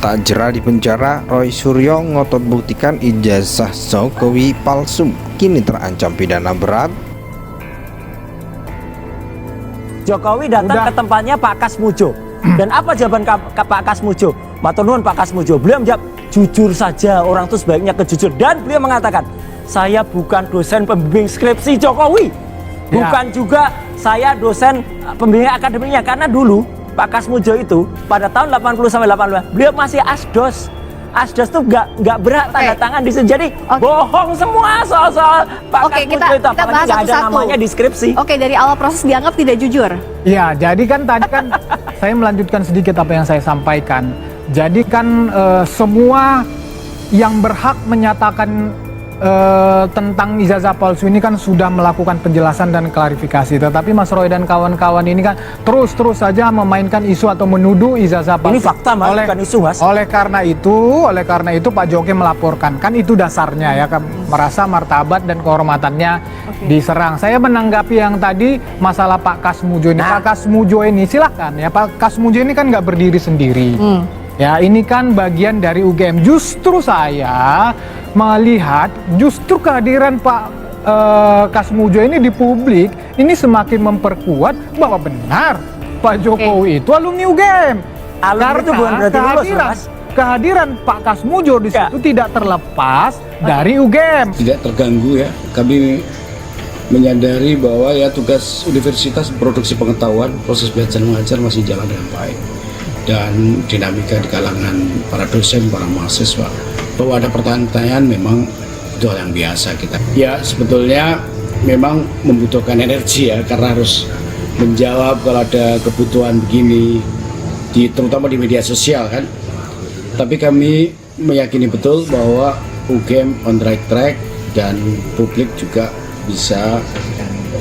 Tak jera di penjara, Roy Suryo ngotot buktikan ijazah Jokowi palsu, kini terancam pidana berat. Jokowi datang ke tempatnya Pak Kasmujo. Dan apa jawaban Pak Kasmujo? Matur nuwun Pak Kasmujo. Beliau menjawab, jujur saja, orang itu sebaiknya kejujur. Dan beliau mengatakan, saya bukan dosen pembimbing skripsi Jokowi. Bukan juga saya dosen pembimbing akademiknya. Karena dulu Pak Kasmujo itu pada tahun 80 sampai 85 beliau masih asdos. Asdos tuh nggak berhak tanda tangan di situ. Jadi bohong semua soal Pak Kasmujo itu. Kita bahas nggak ada satu-satu. namanya di skripsi. Oke, dari awal proses dianggap tidak jujur. Ya, jadi kan tadi kan saya melanjutkan sedikit apa yang saya sampaikan. Jadi kan semua yang berhak menyatakan tentang ijazah palsu ini kan sudah melakukan penjelasan dan klarifikasi. Tetapi Mas Roy dan kawan-kawan ini kan terus saja memainkan isu atau menuduh ijazah palsu. Ini fakta Mas, bukan isu Mas. Oleh karena itu Pak Jokowi melaporkan. Kan itu dasarnya ya, kan merasa martabat dan kehormatannya diserang. Saya menanggapi yang tadi masalah Pak Kasmujo ini. Pak Kasmujo ini silahkan ya, Pak Kasmujo ini kan nggak berdiri sendiri. Ya, ini kan bagian dari UGM. Justru saya melihat justru kehadiran Pak Kasmujo ini di publik ini semakin memperkuat bahwa benar Pak Jokowi itu alumni UGM. Alumni itu bukan berarti lulus, Mas. Kehadiran Pak Kasmujo di situ tidak terlepas dari UGM. Tidak terganggu ya. Kami menyadari bahwa ya tugas universitas produksi pengetahuan, proses belajar mengajar masih jalan dengan baik. Dan dinamika di kalangan para dosen, para mahasiswa, bahwa ada pertanyaan memang itu hal yang biasa kita. Ya sebetulnya memang membutuhkan energi ya, karena harus menjawab kalau ada kebutuhan begini, terutama di media sosial kan. Tapi kami meyakini betul bahwa UGM on the right track dan publik juga bisa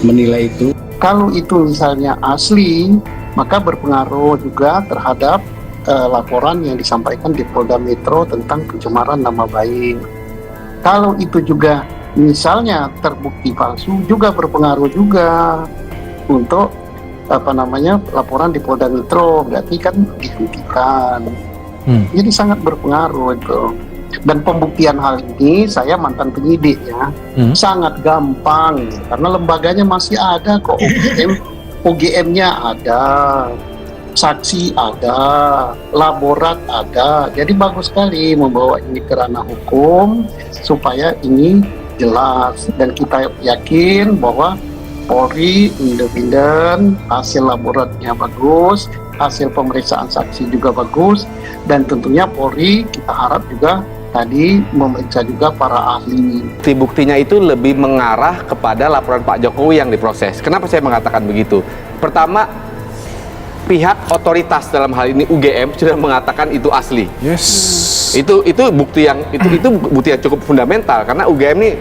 menilai itu. Kalau itu misalnya asli, maka berpengaruh juga terhadap laporan yang disampaikan di Polda Metro tentang pencemaran nama baik. Kalau itu juga misalnya terbukti palsu, juga berpengaruh juga untuk laporan di Polda Metro, berarti kan dihentikan. Jadi sangat berpengaruh itu. Dan pembuktian hal ini, saya mantan penyidik ya, sangat gampang karena lembaganya masih ada kok. UGM-nya ada, saksi ada, laborat ada. Jadi bagus sekali membawa ini ke ranah hukum supaya ini jelas, dan kita yakin bahwa Polri independen, hasil laboratnya bagus, hasil pemeriksaan saksi juga bagus, dan tentunya Polri kita harap juga tadi memeriksa juga para ahli. Bukti-buktinya itu lebih mengarah kepada laporan Pak Jokowi yang diproses. Kenapa saya mengatakan begitu? Pertama, pihak otoritas dalam hal ini UGM sudah mengatakan itu asli. Itu bukti yang bukti yang cukup fundamental, karena UGM ini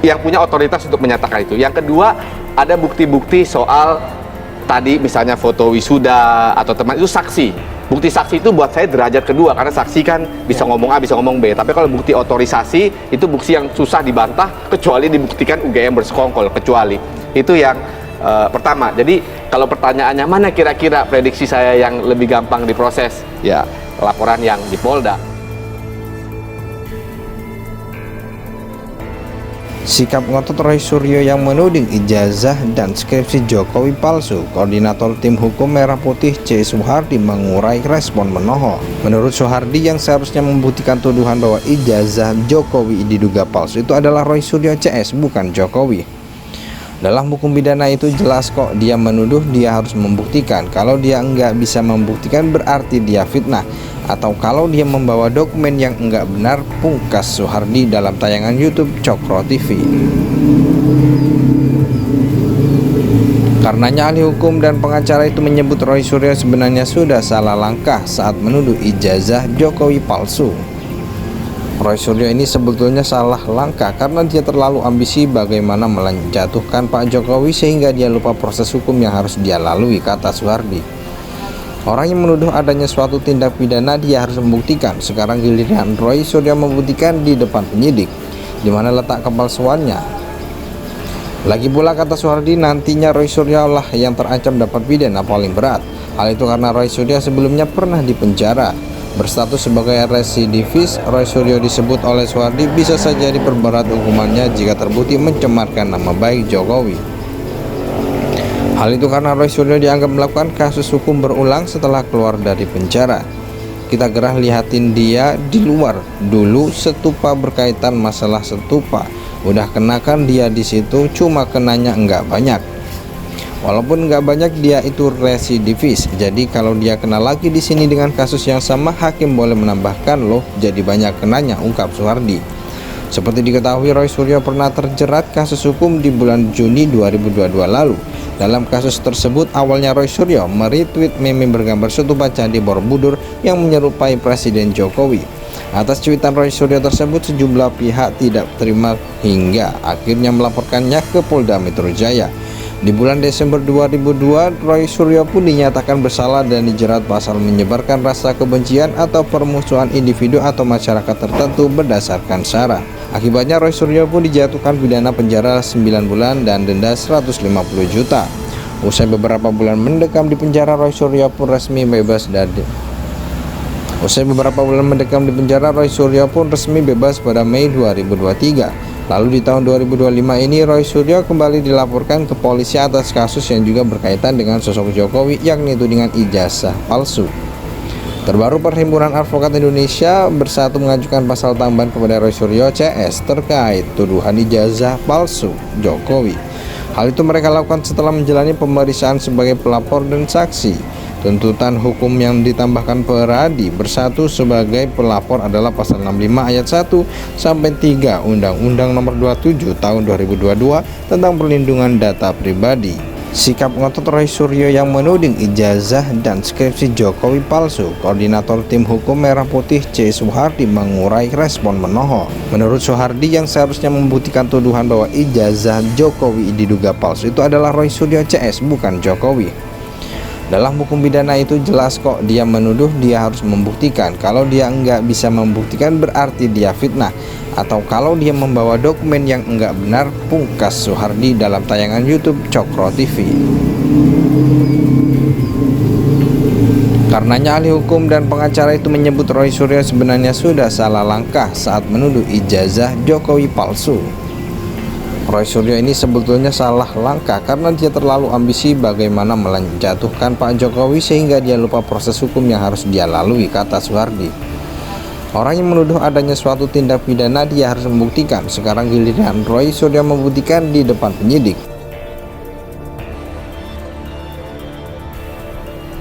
yang punya otoritas untuk menyatakan itu. Yang kedua, ada bukti-bukti soal tadi misalnya foto wisuda atau teman, itu saksi. Bukti saksi itu buat saya derajat kedua, karena saksi kan bisa ngomong A, bisa ngomong B. Tapi kalau bukti otorisasi, itu bukti yang susah dibantah, kecuali dibuktikan UGM bersekongkol, kecuali. Itu yang pertama. Jadi kalau pertanyaannya mana kira-kira prediksi saya yang lebih gampang diproses, ya laporan yang di Polda. Sikap ngotot Roy Suryo yang menuding ijazah dan skripsi Jokowi palsu, Koordinator Tim Hukum Merah Putih C. Soehardi mengurai respon Manoho. Menurut Soehardi, yang seharusnya membuktikan tuduhan bahwa ijazah Jokowi diduga palsu itu adalah Roy Suryo CS, bukan Jokowi. Dalam hukum pidana itu jelas kok, dia menuduh, dia harus membuktikan. Kalau dia enggak bisa membuktikan berarti dia fitnah, atau kalau dia membawa dokumen yang enggak benar, pungkas Soehardi dalam tayangan YouTube Cokro TV. Karenanya ahli hukum dan pengacara itu menyebut Roy Suryo sebenarnya sudah salah langkah saat menuduh ijazah Jokowi palsu. Roy Suryo ini sebetulnya salah langkah karena dia terlalu ambisi bagaimana menjatuhkan Pak Jokowi sehingga dia lupa proses hukum yang harus dia lalui, kata Soehardi. Orang yang menuduh adanya suatu tindak pidana dia harus membuktikan. Sekarang giliran Roy Suryo membuktikan di depan penyidik. Di mana letak kepalsuannya? Lagi pula, kata Soehardi, nantinya Roy Suryo lah yang terancam dapat pidana paling berat. Hal itu karena Roy Suryo sebelumnya pernah dipenjara. Berstatus sebagai residivis, Roy Suryo disebut oleh Soehardi bisa saja diperberat hukumannya jika terbukti mencemarkan nama baik Jokowi. Hal itu karena Roy Suryo dianggap melakukan kasus hukum berulang setelah keluar dari penjara. Kita gerah lihatin dia di luar dulu, Stupa berkaitan masalah Stupa. Udah kenakan dia di situ, cuma kenanya enggak banyak. Walaupun nggak banyak, dia itu residivis. Jadi kalau dia kena lagi di sini dengan kasus yang sama, hakim boleh menambahkan loh, jadi banyak kenanya, ungkap Soehardi. Seperti diketahui, Roy Suryo pernah terjerat kasus hukum di bulan Juni 2022 lalu. Dalam kasus tersebut, awalnya Roy Suryo meretweet meme bergambar Stupa Candi Borobudur yang menyerupai Presiden Jokowi. Atas cuitan Roy Suryo tersebut, sejumlah pihak tidak terima hingga akhirnya melaporkannya ke Polda Metro Jaya. Di bulan Desember 2002, Roy Suryo pun dinyatakan bersalah dan dijerat pasal menyebarkan rasa kebencian atau permusuhan individu atau masyarakat tertentu berdasarkan SARA. Akibatnya Roy Suryo pun dijatuhkan pidana penjara 9 bulan dan denda 150 juta. Usai beberapa bulan mendekam di penjara, Roy Suryo pun resmi bebas pada Mei 2023. Lalu di tahun 2025 ini, Roy Suryo kembali dilaporkan ke polisi atas kasus yang juga berkaitan dengan sosok Jokowi, yakni tudingan ijazah palsu. Terbaru, Perhimpunan Advokat Indonesia Bersatu mengajukan pasal tambahan kepada Roy Suryo CS terkait tuduhan ijazah palsu Jokowi. Hal itu mereka lakukan setelah menjalani pemeriksaan sebagai pelapor dan saksi. Tuntutan hukum yang ditambahkan Peradi Bersatu sebagai pelapor adalah pasal 65 ayat 1 sampai 3 Undang-Undang Nomor 27 Tahun 2022 tentang perlindungan data pribadi. Sikap ngotot Roy Suryo yang menuding ijazah dan skripsi Jokowi palsu, Koordinator Tim Hukum Merah Putih C. Soehardi mengurai respon Manoho. Menurut Soehardi, yang seharusnya membuktikan tuduhan bahwa ijazah Jokowi diduga palsu itu adalah Roy Suryo CS, bukan Jokowi. Dalam hukum pidana itu jelas kok, dia menuduh, dia harus membuktikan. Kalau dia enggak bisa membuktikan berarti dia fitnah, atau kalau dia membawa dokumen yang enggak benar, pungkas Soehardi dalam tayangan YouTube Cokro TV. Karenanya ahli hukum dan pengacara itu menyebut Roy Suryo sebenarnya sudah salah langkah saat menuduh ijazah Jokowi palsu. Roy Suryo ini sebetulnya salah langkah karena dia terlalu ambisi bagaimana menjatuhkan Pak Jokowi sehingga dia lupa proses hukum yang harus dia lalui, kata Soehardi. Orang yang menuduh adanya suatu tindak pidana dia harus membuktikan. Sekarang giliran Roy Suryo membuktikan di depan penyidik.